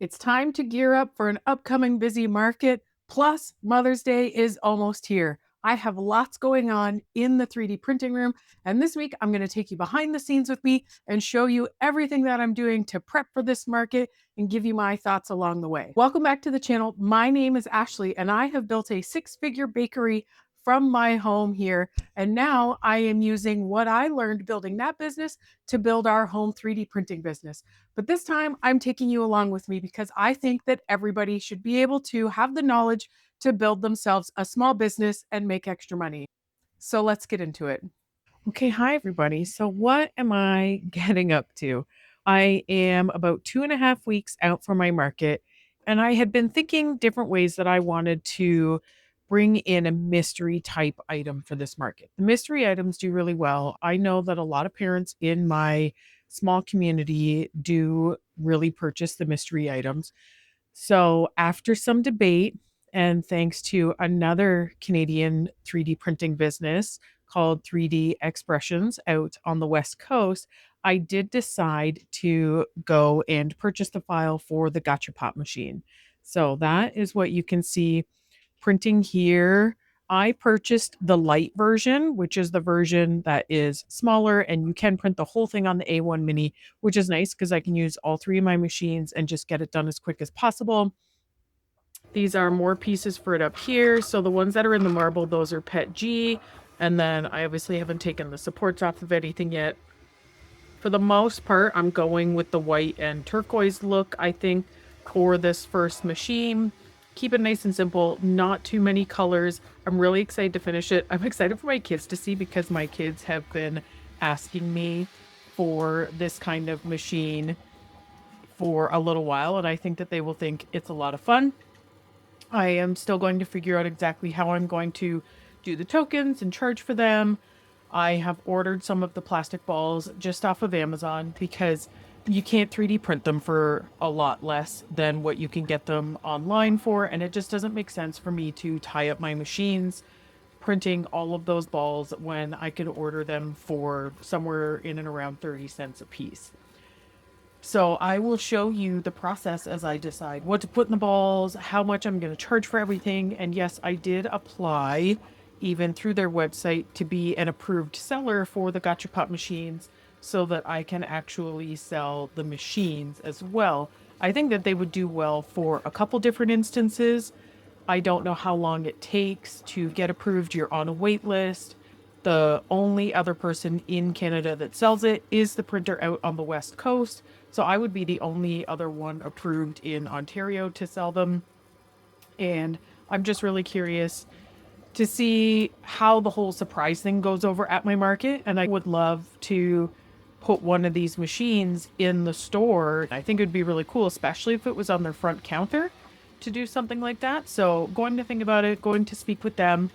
It's time to gear up for an upcoming busy market. Plus, Mother's Day is almost here. I have lots going on in the 3D printing room. And this week, I'm going to take you behind the scenes with me and show you everything that I'm doing to prep for this market and give you my thoughts along the way. Welcome back to the channel. My name is Ashley, and I have built a 6-figure bakery from my home here. And now I am using what I learned building that business to build our home 3D printing business. But this time I'm taking you along with me because I think that everybody should be able to have the knowledge to build themselves a small business and make extra money. So let's get into it. Okay, hi everybody. So what am I getting up to? I am about 2.5 weeks out from my market, and I had been thinking different ways that I wanted to bring in a mystery type item for this market. The mystery items do really well. I know that a lot of parents in my small community do really purchase the mystery items. So, after some debate, and thanks to another Canadian 3D printing business called 3D Expressions out on the West Coast, I did decide to go and purchase the file for the GachaPop machine. So, that is what you can see printing here. I purchased the light version, which is the version that is smaller, and you can print the whole thing on the A1 Mini, which is nice because I can use all three of my machines and just get it done as quick as possible. These are more pieces for it up here. So the ones that are in the marble, those are PET G. And then I obviously haven't taken the supports off of anything yet. For the most part, I'm going with the white and turquoise look, I think, for this first machine. Keep it nice and simple, not too many colors. I'm really excited to finish it. I'm excited for my kids to see because my kids have been asking me for this kind of machine for a little while, and I think that they will think it's a lot of fun. I am still going to figure out exactly how I'm going to do the tokens and charge for them. I have ordered some of the plastic balls just off of Amazon because you can't 3D print them for a lot less than what you can get them online for. And it just doesn't make sense for me to tie up my machines printing all of those balls when I could order them for somewhere in and around 30 cents a piece. So I will show you the process as I decide what to put in the balls, how much I'm going to charge for everything. And yes, I did apply even through their website to be an approved seller for the GachaPop machines so that I can actually sell the machines as well. I think that they would do well for a couple different instances. I don't know how long it takes to get approved. You're on a wait list. The only other person in Canada that sells it is the printer out on the West Coast. So I would be the only other one approved in Ontario to sell them. And I'm just really curious to see how the whole surprise thing goes over at my market. And I would love to put one of these machines in the store. I think it would be really cool, especially if it was on their front counter to do something like that. So going to think about it, going to speak with them.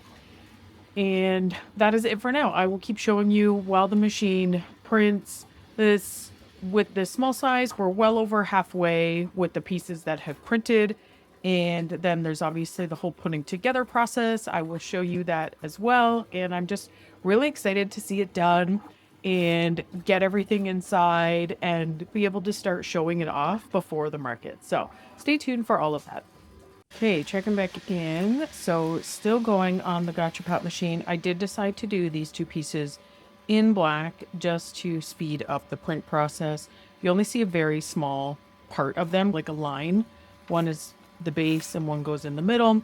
And that is it for now. I will keep showing you while the machine prints. This with this small size, we're well over halfway with the pieces that have printed. And then there's obviously the whole putting together process. I will show you that as well. And I'm just really excited to see it done and get everything inside and be able to start showing it off before the market. So stay tuned for all of that. Okay, checking back in. So still going on the GachaPop machine. I did decide to do these two pieces in black just to speed up the print process. You only see a very small part of them, like a line. One is the base and one goes in the middle.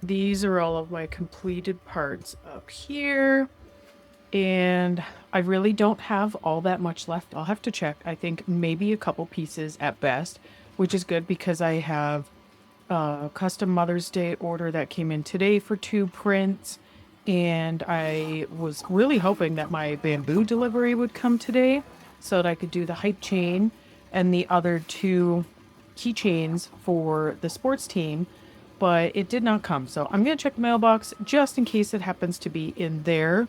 These are all of my completed parts up here. And I really don't have all that much left. I'll have to check. I think maybe a couple pieces at best, which is good because I have a custom Mother's Day order that came in today for 2 prints. And I was really hoping that my bamboo delivery would come today so that I could do the hype chain and the other 2 keychains for the sports team, but it did not come. So I'm going to check the mailbox just in case it happens to be in there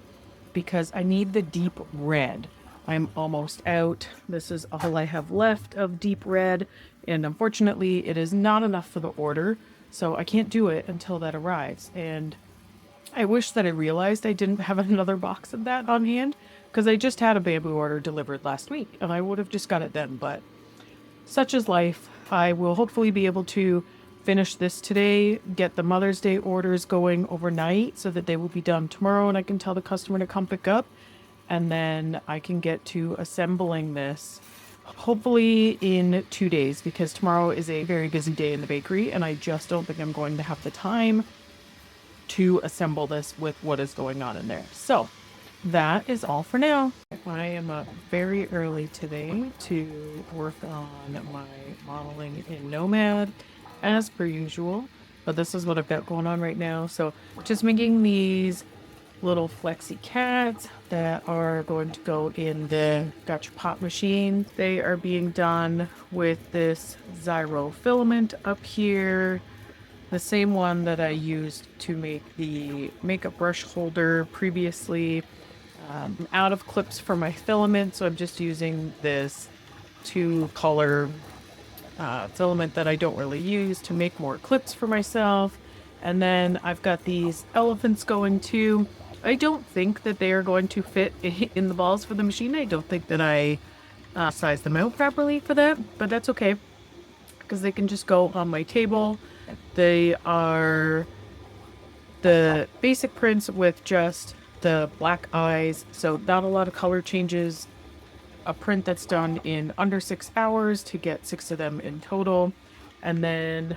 because I need the deep red. I'm almost out. This is all I have left of deep red, and unfortunately it is not enough for the order, so I can't do it until that arrives. And I wish that I realized I didn't have another box of that on hand because I just had a bamboo order delivered last week and I would have just got it then, but such is life. I will hopefully be able to finish this today, get the Mother's Day orders going overnight so that they will be done tomorrow and I can tell the customer to come pick up. And then I can get to assembling this hopefully in 2 days, because tomorrow is a very busy day in the bakery and I just don't think I'm going to have the time to assemble this with what is going on in there. So that is all for now. I am up very early today to work on my modeling in Nomad as per usual, but this is what I've got going on right now. So just making these little flexi cats that are going to go in the GachaPop machine. They are being done with this Zyro filament up here, the same one that I used to make the makeup brush holder previously. I'm out of clips for my filament, so I'm just using this two color filament that I don't really use to make more clips for myself. And then I've got these elephants going too. I don't think that they are going to fit in the balls for the machine. I don't think that I sized them out properly for that, but that's okay because they can just go on my table. They are the basic prints with just the black eyes, so not a lot of color changes. A print that's done in under 6 hours to get 6 of them in total. And then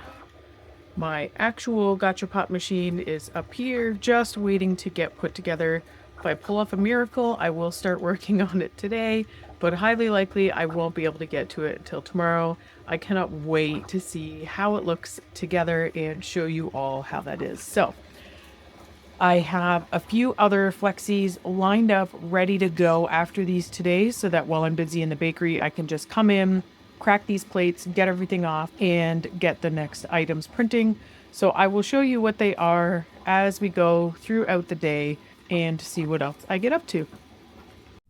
my actual GachaPop machine is up here, just waiting to get put together. If I pull off a miracle, I will start working on it today, but highly likely I won't be able to get to it until tomorrow. I cannot wait to see how it looks together and show you all how that is. So I have a few other flexies lined up, ready to go after these today, so that while I'm busy in the bakery, I can just come in, crack these plates, get everything off, and get the next items printing. So I will show you what they are as we go throughout the day and see what else I get up to.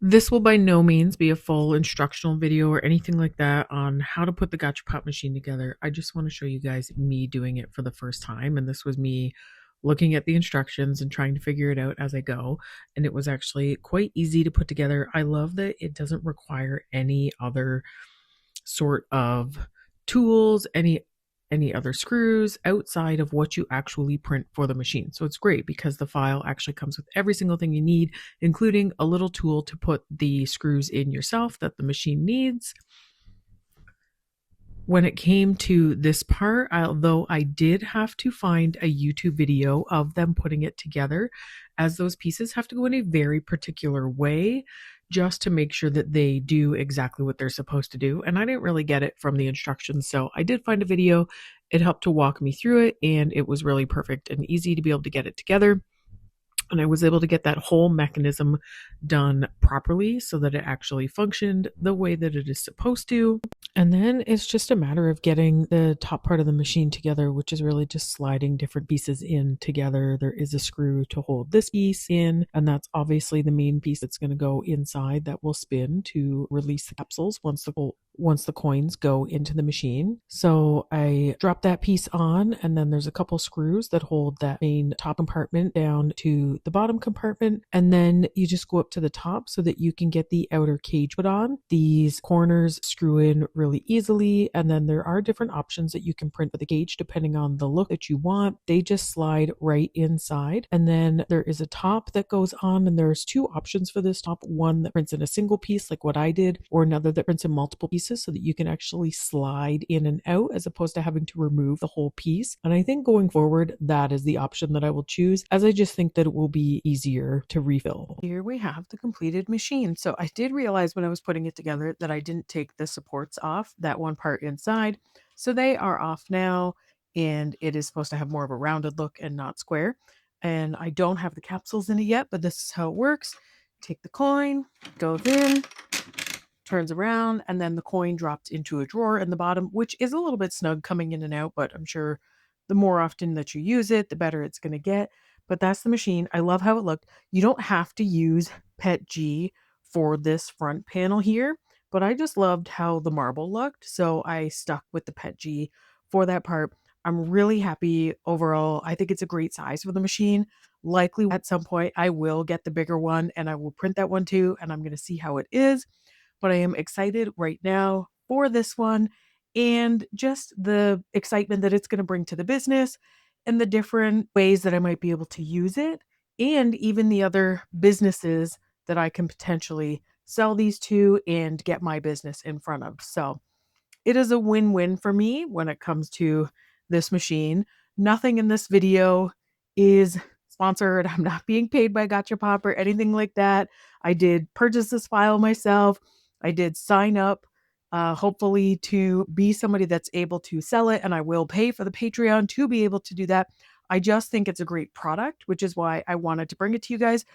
This will by no means be a full instructional video or anything like that on how to put the GachaPop machine together. I just want to show you guys me doing it for the first time, and this was me looking at the instructions and trying to figure it out as I go, and it was actually quite easy to put together. I love that it doesn't require any other sort of tools, any other screws outside of what you actually print for the machine. So it's great because the file actually comes with every single thing you need, including a little tool to put the screws in yourself that the machine needs. When it came to this part, although I did have to find a YouTube video of them putting it together, as those pieces have to go in a very particular way just to make sure that they do exactly what they're supposed to do. And I didn't really get it from the instructions, so I did find a video. It helped to walk me through it, and it was really perfect and easy to be able to get it together. And I was able to get that whole mechanism done properly so that it actually functioned the way that it is supposed to. And then it's just a matter of getting the top part of the machine together, which is really just sliding different pieces in together. There is a screw to hold this piece in, and that's obviously the main piece that's going to go inside that will spin to release the capsules once the coins go into the machine. So I drop that piece on, and then there's a couple screws that hold that main top compartment down to the bottom compartment, and then you just go up to the top so that you can get the outer cage put on. These corners screw in really easily, and then there are different options that you can print for the cage depending on the look that you want. They just slide right inside, and then there is a top that goes on, and there's two options for this top: one that prints in a single piece like what I did, or another that prints in multiple pieces so that you can actually slide in and out as opposed to having to remove the whole piece. And I think going forward, that is the option that I will choose, as I just think that it will be easier to refill. Here we have the completed machine. So I did realize when I was putting it together that I didn't take the supports off, that one part inside. So they are off now, and it is supposed to have more of a rounded look and not square. And I don't have the capsules in it yet, but this is how it works. Take the coin, goes in, turns around, and then the coin drops into a drawer in the bottom, which is a little bit snug coming in and out, but I'm sure the more often that you use it, the better it's going to get. But that's the machine. I love how it looked. You don't have to use PETG for this front panel here, but I just loved how the marble looked, so I stuck with the PETG for that part. I'm really happy overall. I think it's a great size for the machine. Likely at some point I will get the bigger one and I will print that one too, and I'm going to see how it is. But I am excited right now for this one, and just the excitement that it's going to bring to the business and the different ways that I might be able to use it, and even the other businesses that I can potentially sell these to and get my business in front of. So it is a win-win for me when it comes to this machine. Nothing in this video is sponsored. I'm not being paid by GachaPop or anything like that. I did purchase this file myself. I did sign up, hopefully to be somebody that's able to sell it, and I will pay for the Patreon to be able to do that. I just think it's a great product, which is why I wanted to bring it to you guys,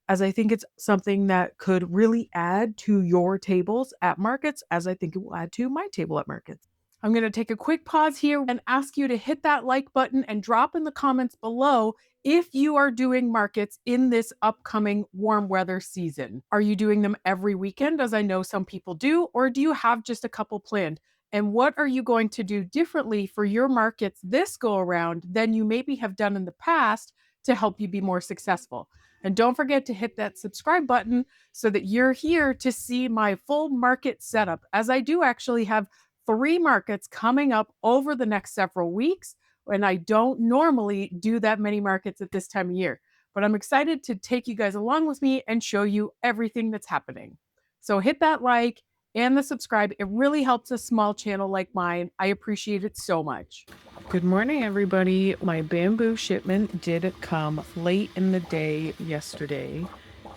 as I think it's something that could really add to your tables at markets, as I think it will add to my table at markets. I'm going to take a quick pause here and ask you to hit that like button and drop in the comments below if you are doing markets in this upcoming warm weather season. Are you doing them every weekend, as I know some people do, or do you have just a couple planned? And what are you going to do differently for your markets this go around than you maybe have done in the past to help you be more successful? And don't forget to hit that subscribe button so that you're here to see my full market setup, as I do actually have 3 markets coming up over the next several weeks. And I don't normally do that many markets at this time of year, but I'm excited to take you guys along with me and show you everything that's happening. So hit that like and the subscribe. It really helps a small channel like mine. I appreciate it so much. Good morning, everybody. My bamboo shipment did come late in the day yesterday,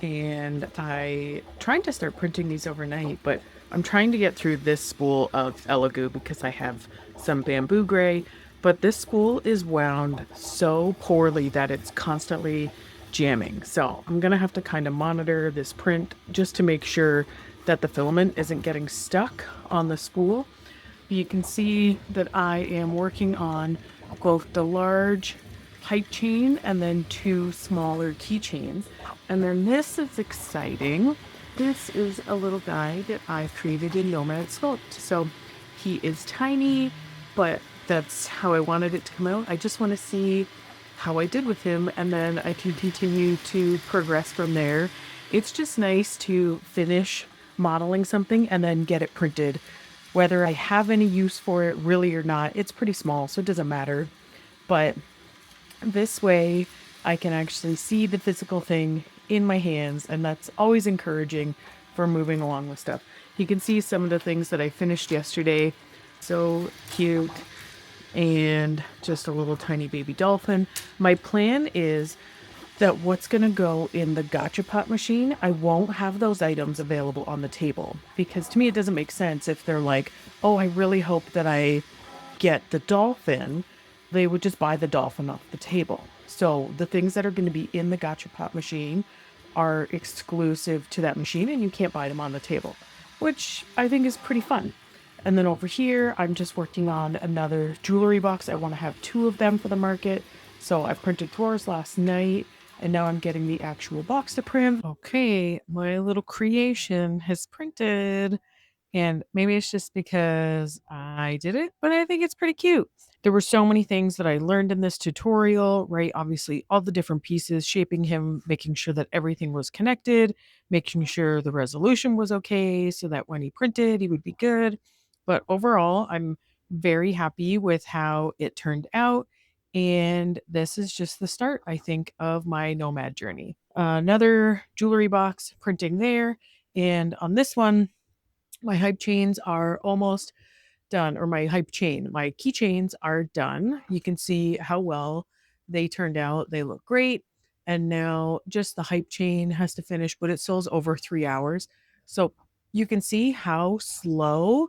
and I tried to start printing these overnight, but I'm trying to get through this spool of Elegoo because I have some bamboo gray, but this spool is wound so poorly that it's constantly jamming. So I'm gonna have to kind of monitor this print just to make sure that the filament isn't getting stuck on the spool. You can see that I am working on both the large pipe chain and then 2 smaller keychains. And then this is exciting. This is a little guy that I've created in Nomad Sculpt. So he is tiny, but that's how I wanted it to come out. I just want to see how I did with him, and then I can continue to progress from there. It's just nice to finish modeling something and then get it printed. Whether I have any use for it really or not, it's pretty small, so it doesn't matter. But this way, I can actually see the physical thing in my hands, and that's always encouraging for moving along with stuff. You can see some of the things that I finished yesterday. So cute. And just a little tiny baby dolphin. My plan is that what's going to go in the GachaPop machine, I won't have those items available on the table, because to me it doesn't make sense if they're like, oh, I really hope that I get the dolphin. They would just buy the dolphin off the table. So the things that are going to be in the GachaPop machine are exclusive to that machine, and you can't buy them on the table, which I think is pretty fun. And then over here, I'm just working on another jewelry box. I want to have 2 of them for the market. So I printed drawers last night, and now I'm getting the actual box to print. Okay, my little creation has printed, and maybe it's just because I did it, but I think it's pretty cute. There were so many things that I learned in this tutorial, right? Obviously, all the different pieces, shaping him, making sure that everything was connected, making sure the resolution was okay so that when he printed, he would be good. But overall, I'm very happy with how it turned out. And this is just the start, I think, of my Nomad journey. Another jewelry box printing there. And on this one, my hype chains are almost done, or my keychains are done. You can see how well they turned out. They look great. And now just the hype chain has to finish, but it sells over 3 hours. So you can see how slow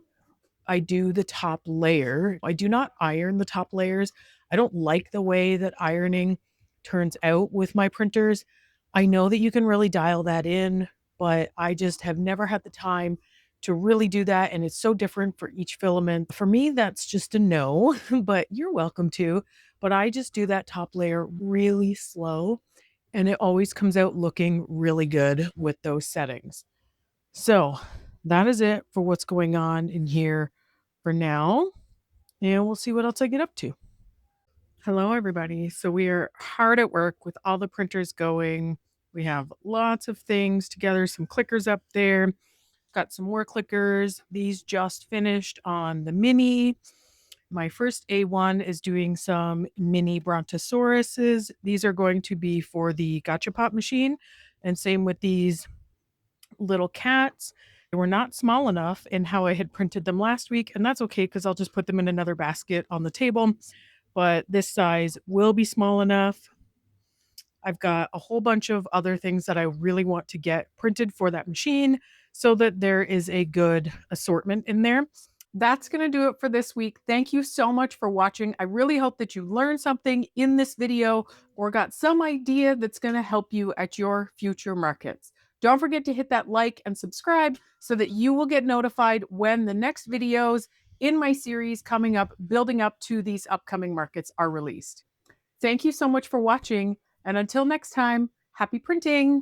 I do the top layer. I do not iron the top layers. I don't like the way that ironing turns out with my printers. I know that you can really dial that in, but I just have never had the time to really do that. And it's so different for each filament. For me, that's just a no, but you're welcome to. But I just do that top layer really slow, and it always comes out looking really good with those settings. So that is it for what's going on in here for now, and we'll see what else I get up to. Hello, everybody. So we are hard at work with all the printers going. We have lots of things together, some clickers up there. Got some more clickers. These just finished on the mini. My first A1 is doing some mini brontosauruses. These are going to be for the GachaPop machine. And same with these little cats. They were not small enough in how I had printed them last week, and that's okay because I'll just put them in another basket on the table. But this size will be small enough. I've got a whole bunch of other things that I really want to get printed for that machine so that there is a good assortment in there. That's going to do it for this week. Thank you so much for watching. I really hope that you learned something in this video or got some idea that's going to help you at your future markets. Don't forget to hit that like and subscribe so that you will get notified when the next videos in my series coming up, building up to these upcoming markets, are released. Thank you so much for watching, and until next time, happy printing!